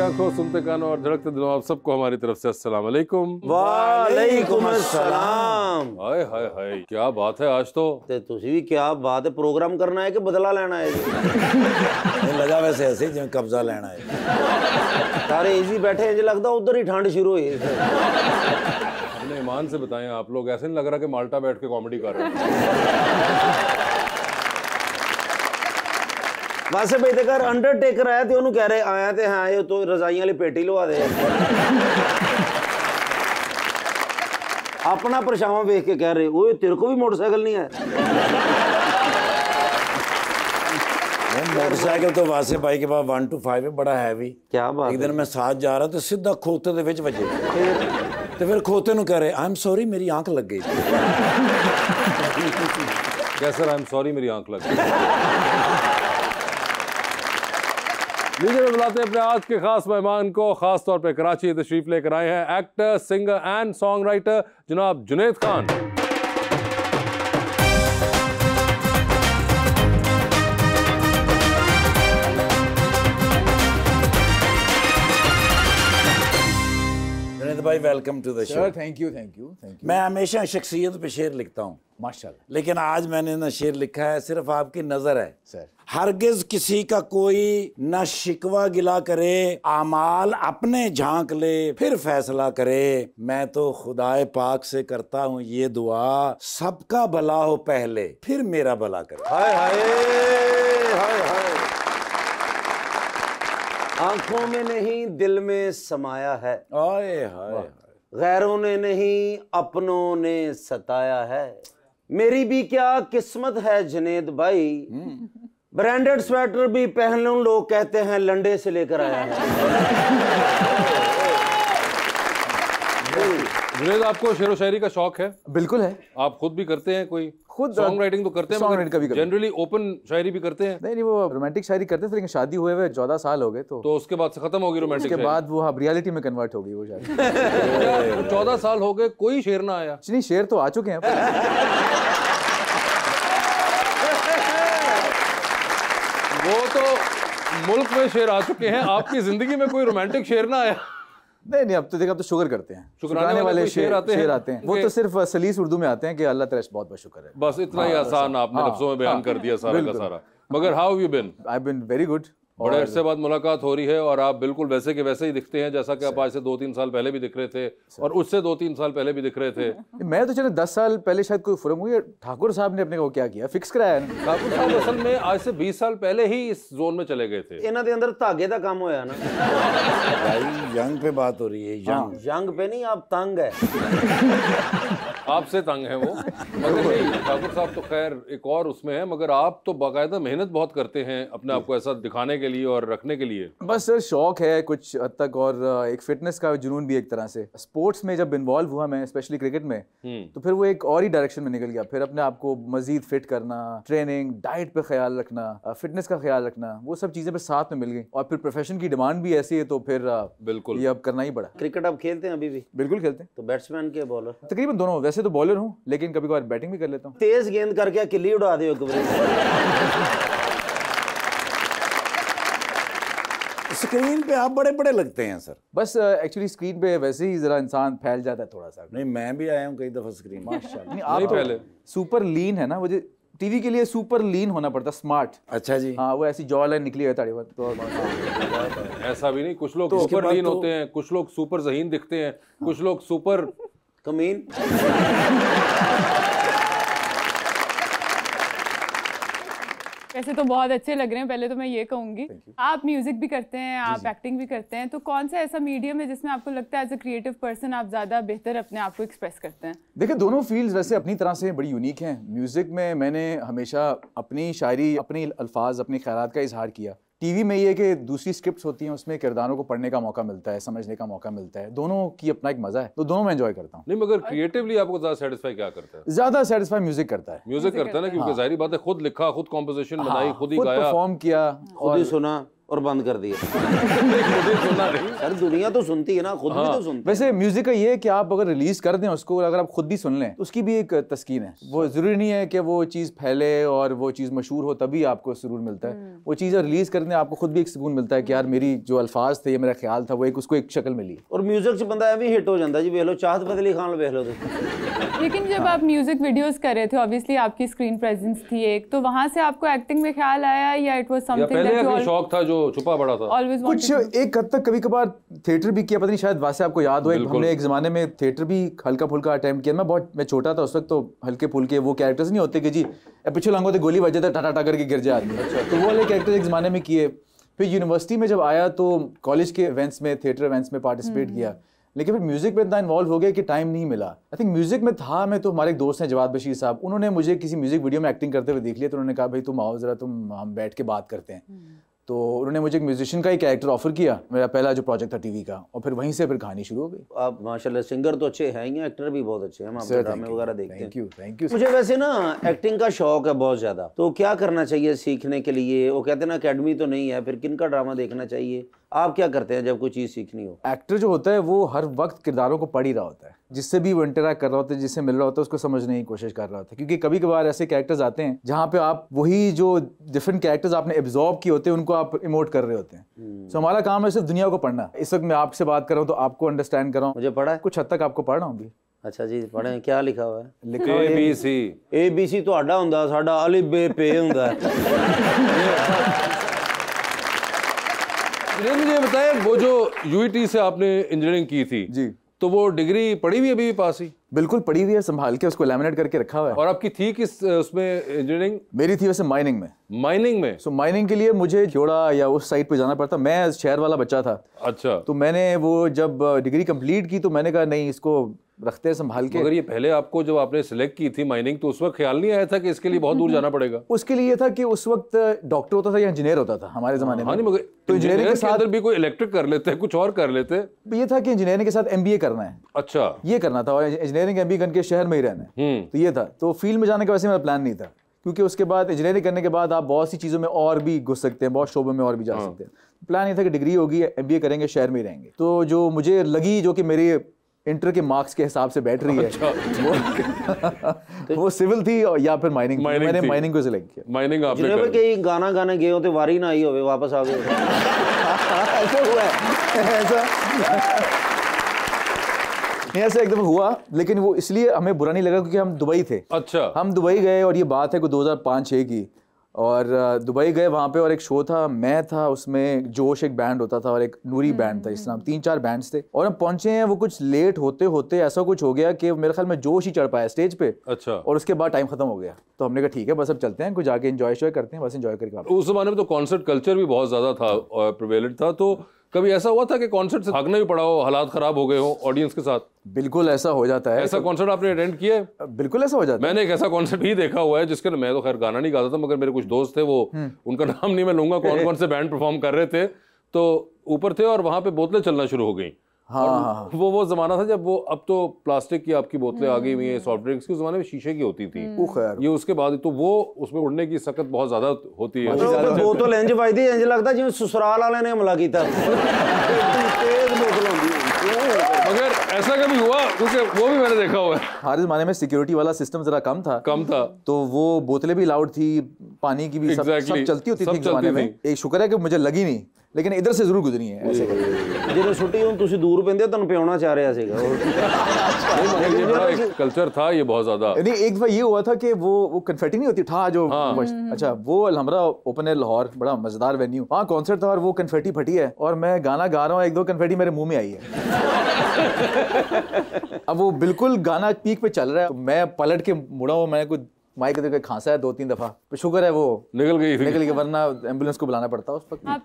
आंखों, सुनते कानों और धड़कते दिलों, आप सबको हमारी तरफ से अस्सलाम वालेकुम। वालेकुम अस्सलाम। हाय हाय हाय, क्या बात है आज तो। ते तुसी भी क्या बात है, प्रोग्राम करना है कि बदला लेना है? नहीं लगा वैसे ऐसे जिवें कब्जा लेना है। सारे इजी बैठे हैं, लगता उधर ही ठंड शुरू हुई। अपने ईमान से बताएं, आप लोग ऐसे नहीं लग रहा कि माल्टा बैठ के कॉमेडी कर रहे हैं। वैसे भाई देखा अंडरटेकर आया तो उन्होंने कह रहे आया तो हाँ ये तो रजाइयां वाली पेटी लवा दे। अपना परछावां देख के कह रहे ओए तेरे को भी मोटरसाइकिल नहीं है। मोटरसाइकिल तो वासे भाई के पास 1 to 5 है, बड़ा हैवी। क्या बात। एक दिन मैं साथ जा रहा तो सीधा खोते दे विच वजे तो फिर खोते नु कह रहे आई एम सॉरी मेरी आंख लग गई। क्या सर, आई एम सॉरी मेरी आंख लग गई। लीजिए बुलाते हैं अपने आज के खास मेहमान को, खास तौर पे कराची तशरीफ लेकर आए हैं actor, singer and songwriter जनाब जुनैद खान। जुनैद भाई welcome to the show. Thank you thank you thank you. मैं हमेशा शख्सियत पे शेर लिखता हूँ माशाल्लाह। लेकिन आज मैंने ना शेर लिखा है सिर्फ आपकी नजर है सर। हरगिज किसी का कोई न शिकवा गिला करे, आमाल अपने झांक ले फिर फैसला करे। मैं तो खुदाए पाक से करता हूँ ये दुआ, सबका भला हो पहले फिर मेरा भला करे। हाय हाय हाय हाय। आंखों में नहीं दिल में समाया है, आए हाय गैरों ने नहीं अपनों ने सताया है। मेरी भी क्या किस्मत है जुनैद भाई, ब्रांडेड स्वेटर भी पहन लूं लोग कहते हैं लंडे से लेकर आया है। जुनैद, आपको शेर व शायरी का शौक है? बिल्कुल है। आप खुद भी करते हैं? कोई खुद सॉन्ग राइटिंग तो करते हैं, मगर जनरली ओपन शायरी भी करते हैं? नहीं वो रोमांटिक शायरी करते थे, लेकिन शादी हुए हुए 14 साल हो गए तो उसके बाद से खत्म हो गई रोमांटिक उसके बाद वो रियलिटी में कन्वर्ट हो गई वो शायरी। 14 साल हो गए, कोई शेर ना आया? नहीं शेर तो आ चुके हैं। वो तो मुल्क में शेर आ चुके हैं, आपकी जिंदगी में कोई रोमांटिक शेर ना आया? नहीं अब तो देखा, अब तो शुक्र करते हैं, शुक्राने वाले शेर आते हैं। वो तो सिर्फ सलीस उर्दू में आते हैं कि अल्लाह तेरा बहुत बहुत शुक्र है। बस इतना ही आसान आपने लफ्जों में बयान कर दिया सारा का सारा। मगर how have you been? I have been very good. बड़े अरसे बाद मुलाकात हो रही है और आप बिल्कुल वैसे के वैसे ही दिखते हैं जैसा कि आप आज से 2-3 साल पहले भी दिख रहे थे और उससे 2-3 साल पहले भी दिख रहे थे। मैं तो चलो 10 साल पहले शायद कोई फुरम हुई, ठाकुर साहब ने अपने को क्या किया, फिक्स कराया ना। ठाकुर साहब असल में आज से 20 साल पहले ही इस जोन में चले गए थे। इन्हां दे अंदर धागे दा काम होया ना भाई यंग पे बात हो रही है। यंग पे नहीं, आप तंग है। आपसे तंग है वो, मगर नहीं ठाकुर साहब तो खैर एक और उसमें है, मगर आप तो बाकायदा मेहनत बहुत करते हैं अपने आप को ऐसा दिखाने के लिए और रखने के लिए। बस सर शौक है कुछ हद तक, और एक फिटनेस का जुनून भी एक तरह से। स्पोर्ट्स में जब इन्वॉल्व हुआ मैं, स्पेशली क्रिकेट में, तो फिर वो एक और ही डायरेक्शन में निकल गया। फिर अपने आप को मजीद फिट करना, ट्रेनिंग, डाइट पे ख्याल रखना, फिटनेस का ख्याल रखना, वो सब चीजें फिर साथ में मिल गई। और फिर प्रोफेशन की डिमांड भी ऐसी है तो फिर बिल्कुल ये अब करना ही पड़ा। क्रिकेट आप खेलते हैं अभी भी? बिल्कुल खेलते हैं। तो बैट्समैन के बॉलर? तकरीबन दोनों। वैसे तो बॉलर हूँ लेकिन कभी कभार बैटिंग भी कर लेता हूँ। तेज गेंद करके किल्ली उड़ा दे। स्क्रीन पे आप बड़े बड़े लगते हैं सर। बस एक्चुअली स्क्रीन पे वैसे ही जरा इंसान फैल जाता है थोड़ा सा। नहीं मैं भी आया हूँ कई दफा स्क्रीन। माशाल्लाह। नहीं आप पहले सुपर लीन है ना, मुझे टीवी के लिए सुपर लीन होना पड़ता, स्मार्ट। अच्छा जी। हाँ वो ऐसी जॉ लाइन निकली है ताड़ी बात तो। ऐसा भी नहीं, कुछ लोग सुपर लीन होते हैं, कुछ लोग सुपर ज़हीन दिखते हैं, कुछ लोग सुपर कमीन। वैसे तो बहुत अच्छे लग रहे हैं। पहले तो मैं ये कहूंगी, आप म्यूजिक भी करते हैं, आप एक्टिंग भी करते हैं, तो कौन सा ऐसा मीडियम है जिसमें आपको लगता है एज अ क्रिएटिव पर्सन आप ज्यादा बेहतर अपने आप को एक्सप्रेस करते हैं? देखिए दोनों फील्ड्स वैसे अपनी तरह से बड़ी यूनिक हैं। म्यूजिक में मैंने हमेशा अपनी शायरी, अपने अल्फाज, अपने ख्यालात का इजहार किया। टीवी में ये है कि दूसरी स्क्रिप्ट्स होती हैं, उसमें किरदारों को पढ़ने का मौका मिलता है, समझने का मौका मिलता है। दोनों की अपना एक मजा है, तो दोनों में एंजॉय करता हूँ। नहीं मगर क्रिएटिवली आपको ज्यादा सेटिस्फाई क्या करता है? ज्यादा सेटिस्फाई म्यूजिक करता है। म्यूजिक करता है ना, क्योंकि जाहिर बात है खुद लिखा, खुद कॉम्पोजिशन बनाई, खुद ही गाया, परफॉर्म किया, खुद ही सुना और बंद कर दिया। मुझे सुना नहीं। सर दुनिया तो सुनती है ना, खुद भी तो सुनती है। वैसे म्यूजिक का ये है कि आप अगर रिलीज कर दें उसको, अगर आप खुद भी सुन लें तो उसकी भी एक तस्कीन है। वो जरूरी नहीं है कि वो चीज़ फैले और वो चीज़ मशहूर हो तभी आपको सुरूर मिलता है। वो चीज़ रिलीज कर दें आपको खुद भी एक सुकून मिलता है कि यार मेरी जो अल्फाज थे, ये मेरा ख्याल था, वो एक उसको एक शक्ल मिली। और म्यूजिक से बंदा भी हिट हो जाता है जी। वेख लो चाहत फतेह अली खान वेख लो। लेकिन जब आप म्यूजिक वीडियोस कर रहे थे, ऑब्वियसली आपकी स्क्रीन प्रेजेंस थी एक, तो वहां से आपको एक्टिंग में ख्याल आया या इट वाज समथिंग पहले दैट यू कोई शौक था जो छुपा पड़ा था? ऑलवेज कुछ एक हद तक कभी कभार थिएटर भी किया, पता नहीं शायद वैसे आपको याद हो, हमने एक जमाने में थिएटर भी हल्का फुल्का अटेम्प्ट किया। मैं छोटा था उस वक्त, तो हल्के फुल्के वो कैरेक्टर्स नहीं होते कि जी पीछे लंगोते गोली बज जाता टाटा टाटा करके गिर जाए आदमी। तो वो वाले कैरेक्टर्स एक जमाने में किए। फिर यूनिवर्सिटी में जब आया तो कॉलेज के इवेंट्स में, थिएटर इवेंट्स में पार्टिसिपेट किया, लेकिन फिर म्यूजिक में इतना इन्वॉल्व हो गया कि टाइम नहीं मिला। आई थिंक म्यूजिक में था मैं, तो हमारे एक दोस्त हैं जवाद बशीर साहब, उन्होंने मुझे किसी म्यूजिक वीडियो में एक्टिंग करते हुए देख लिया, तो उन्होंने कहा भाई तुम आओ जरा, हम बैठ के बात करते हैं। तो उन्होंने मुझे एक म्यूजिशियन का ही कैरेक्टर ऑफर किया, मेरा पहला जो प्रोजेक्ट था टीवी का, और फिर वहीं से फिर कहानी शुरू हो गई। आप माशाल्लाह सिंगर तो अच्छे हैं ही, एक्टर भी बहुत अच्छे हैं, हम आपके ड्रामे वगैरह देखते हैं। Thank you. मुझे वैसे ना एक्टिंग का शौक है बहुत ज्यादा, तो क्या करना चाहिए सीखने के लिए? वो कहते हैं ना अकेडमी तो नहीं है, फिर किन का ड्रामा देखना चाहिए? आप क्या करते हैं जब कोई चीज़ सीखनी हो? एक्टर जो होता है वो हर वक्त किरदारों को पढ़ ही रहा होता है, जिससे भी वो इंटरैक्ट कर रहा होता है, जिससे मिल रहा होता है, उसको समझने की कोशिश कर रहा होता है। क्योंकि कभी कभार ऐसे कैरेक्टर्स आते हैं जहाँ पे आप वही जो डिफरेंट कैरेक्टर्स आपने एब्जॉर्ब किए होते हैं उनको आप इमोट कर रहे होते हैं। तो हमारा काम है सिर्फ दुनिया को पढ़ना। इस वक्त मैं आपसे बात कर रहा हूँ तो आपको अंडरस्टैंड कर रहा हूँ, मुझे पढ़ा है कुछ हद तक आपको पढ़ रहा हूँ भी। अच्छा जी, पढ़े क्या लिखा हुआ है? लिखा हुआ है ABC ਤੁਹਾਡਾ ਹੁੰਦਾ, ਸਾਡਾ ਅਲਿਫ ਬੇ पे ਹੁੰਦਾ है। मुझे बताए, वो जो यूईटी से आपने इंजीनियरिंग की थी जी, तो वो डिग्री पड़ी हुई अभी भी पास ही? बिल्कुल पड़ी हुई है, संभाल के उसको लैमिनेट करके रखा हुआ है। और आपकी थी किस उसमें इंजीनियरिंग? मेरी थी वैसे माइनिंग में। माइनिंग में? सो माइनिंग के लिए मुझे जोड़ा या उस साइड पे जाना पड़ता। मैं शहर वाला बच्चा था, अच्छा। तो मैंने वो जब डिग्री कंप्लीट की तो मैंने कहा नहीं, इसको रखते हैं संभाल के। मगर ये पहले आपको जब आपने सिलेक्ट की थी माइनिंग, तो उस वक्त ख्याल नहीं आया था कि इसके लिए बहुत दूर जाना पड़ेगा? उसके लिए ये था कि उस वक्त डॉक्टर होता था या इंजीनियर होता था हमारे जमाने में। हाँ, नहीं मगर तो इंजीनियरिंग के साथ अंदर भी कोई इलेक्ट्रिक कर लेते हैं, कुछ और कर लेते हैं। ये था कि इंजीनियरिंग के साथ MBA करना है, अच्छा, ये करना था, और इंजीनियरिंग MBA करके शहर में ही रहना है। तो ये था, तो फील्ड में जाने का वैसे मेरा प्लान नहीं था, क्योंकि उसके बाद इंजीनियरिंग करने के बाद आप बहुत सी चीज़ों में और भी घुस सकते हैं, बहुत शोबों में और भी जा सकते हैं। प्लान ये था कि डिग्री होगी, MBA करेंगे, शहर में ही रहेंगे। तो जो मुझे लगी, जो कि मेरी इंटर के मार्क्स के हिसाब से बैठ रही है, वो सिविल थी या फिर माइनिंग। मैंने माइनिंग को सिलेक्ट किया। माइनिंग आपने जिन्हें भी कहीं गाना गाने गए हो तो वारी ना आई हो, वापस आ गए। ऐसा हुआ है, ऐसा नहीं, ऐसा एकदम हुआ, लेकिन वो इसलिए हमें बुरा नहीं लगा क्योंकि हम दुबई थे। अच्छा, हम दुबई गए और ये बात है कोई 2005-6 की, और दुबई गए वहाँ पे, और एक शो था, मैं था उसमें, जोश एक बैंड होता था और एक नूरी बैंड था, इस तरह 3-4 बैंड्स थे। और हम पहुंचे हैं, वो कुछ लेट होते होते ऐसा कुछ हो गया कि मेरे ख्याल में जोश ही चढ़ पाया स्टेज पे। अच्छा। और उसके बाद टाइम खत्म हो गया, तो हमने कहा ठीक है बस अब चलते हैं, कुछ जाके एंजॉय करते हैं, बस एंजॉय करके। उस जमाने में तो कॉन्सर्ट कल्चर भी बहुत ज्यादा था और प्रिवेलेंट था, तो कभी ऐसा हुआ था कि कॉन्सर्ट से भागना भी पड़ा हो, हालात खराब हो गए हो ऑडियंस के साथ? बिल्कुल ऐसा हो जाता है। ऐसा कॉन्सर्ट आपने अटेंड किया है? बिल्कुल ऐसा हो जाता है। मैंने एक ऐसा कॉन्सर्ट ही देखा हुआ है जिसके, मैं तो खैर गाना नहीं गाता था, मगर मेरे कुछ दोस्त थे, वो उनका नाम नहीं मैं लूंगा, कौन कौन से बैंड परफॉर्म कर रहे थे, तो ऊपर थे और वहां पे बोतलें चलना शुरू हो गई। हाँ। वो जमाना था जब वो, अब तो प्लास्टिक की आपकी बोतलें आ गई हुई हैं, सॉफ्ट ड्रिंक्स के जमाने में शीशे की होती थी ये, उसके बाद तो वो उसमें उड़ने की सकत बहुत ज्यादा होती है। बोतल इंज वजदी, इंज लगता जिवें ससुराल वाले ने हमला किया। तेज बोतल होंदी है। मगर ऐसा कभी हुआ? क्योंकि वो भी मैंने देखा हुआ है। हमारे जमाने में सिक्योरिटी वाला सिस्टम जरा कम था, तो वो बोतलें भी लाउड थी, पानी की भी, सब चलती होती थी जमाने में। एक शुक्र है कि मुझे लगी नहीं, लेकिन इधर से जरूर गुजरी है ऐसे। ਜਦੋਂ ਛੁੱਟੀ ਹੁਣ ਤੁਸੀਂ ਦੂਰ ਪੈਂਦੇ ਤੁਹਾਨੂੰ ਪਿਉਣਾ ਚਾਹ ਰਿਹਾ ਸੀਗਾ। ये बड़ा एक कल्चर था ये बहुत ज्यादा। नहीं, एक दफा ये हुआ था कि वो कन्फेटी नहीं होती ठा जो, अच्छा वो अलहमरा ओपन एयर लाहौर, बड़ा मजेदार वेन्यू, वहाँ कॉन्सर्ट था और वो कन्फेटी फटी है और मैं गाना गा रहा हूँ, 1-2 कन्फेटी मेरे मुंह में आई है। अब वो बिल्कुल गाना पीक पे चल रहा है, मैं पलट के मुड़ा हूँ, मैं कुछ माइक खांसा है 2-3 दफा, शुक्र है वो निकल गई, वरना एम्बुलेंस को बुलाना पड़ता उस वक्त। आप